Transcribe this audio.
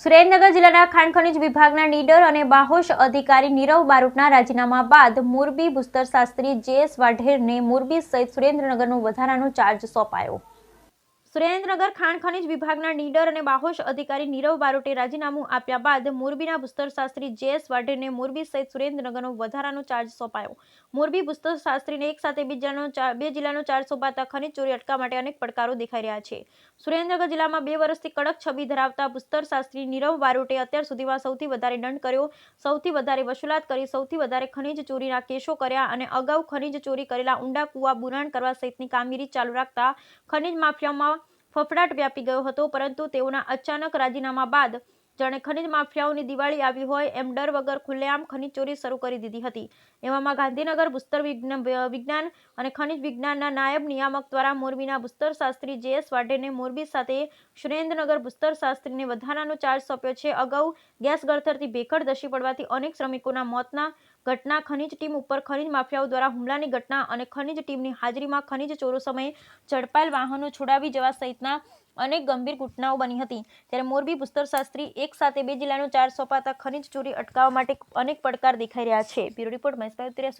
સુરેન્દ્રનગર જિલ્લાના ખાણ ખનીજ વિભાગના નીડર અને બાહોશ અધિકારી નીરવ બારોટના રાજીનામા બાદ મોરબી ભૂસ્તર શાસ્ત્રી જે.એસ. વાઢેરને મોરબી સહિત સુરેન્દ્રનગરનો વધારાનો ચાર્જ સોંપાયો। સુરેન્દ્રનગર ખાણ ખનીજ વિભાગના નીડર અને બાહોશ અધિકારી નીરવ બારોટે રાજીનામું આપ્યા બાદ મોરબીના ભૂસ્તર શાસ્ત્રી જે.એસ. વાઢેરને મોરબી સહિત સુરેન્દ્રનગરનો વધારાનો ચાર્જ સોંપાયો। મોરબી ભૂસ્તર શાસ્ત્રીને એક સાથે બે જિલ્લાનો ચાર્જ સોંપાતા ખનીજ ચોરી અટકાવવા માટે અનેક પડકારો દેખાઈ રહ્યા છે। સુરેન્દ્રનગર જિલ્લામાં 2 વર્ષથી કડક છબી ધરાવતા ભૂસ્તર શાસ્ત્રી નીરવ બારોટે અત્યાર સુધીમાં સૌથી વધારે દંડ કર્યો, સૌથી વધારે વસૂલાત કરી, સૌથી વધારે ખનીજ ચોરીના કેસો કર્યા અને અગાઉ ખનીજ ચોરી કરેલા ઊંડા કૂવા બુરાણ કરવા સહિતની કામગીરી ચાલુ રાખતા ખનીજ માફિયાઓમાં ફફડાટ વ્યાપી ગયો હતો। પરંતુ તેઓના અચાનક રાજીનામા બાદ જાણે ખનીજ માફિયાઓની દિવાળી આવી હોય એમ ડર વગર ખુલ્લેઆમ ખનીજ ચોરી શરૂ કરી દીધી હતી। એવામાં ગાંધીનગર ભૂસ્તર વિજ્ઞાન અને ખનીજ વિજ્ઞાનના નાયબ નિયામક દ્વારા મોરબીના ભૂસ્તર શાસ્ત્રી જે.એસ. વાઢેરને મોરબી સાથે સુરેન્દ્રનગર ભૂસ્તર શાસ્ત્રીને વધારાનો ચાર્જ સોંપ્યો છે। અગાઉ ગેસ ગળતરથી ભેખડ ધસી પડવાથી અનેક શ્રમિકોના મોતના ઘટના, ખનીજ ટીમ ઉપર ખનીજ માફિયાઓ દ્વારા હુમલાની ઘટના અને ખનીજ ટીમની હાજરીમાં ખનીજ ચોરો સમયે ઝડપાયેલ વાહનો છોડાવી જવા સહિતના અનેક ગંભીર ઘટનાઓ બની હતી। ત્યારે મોરબી ભૂસ્તર શાસ્ત્રી એક સાથે 2 જિલ્લાનો ચાર્જ સોંપાતા ખનીજ ચોરી અટકાવવા માટે અનેક પડકાર દેખાઈ રહ્યા છે। બ્યુરો રિપોર્ટ મહેશભાઈ ઉત્તરિયા।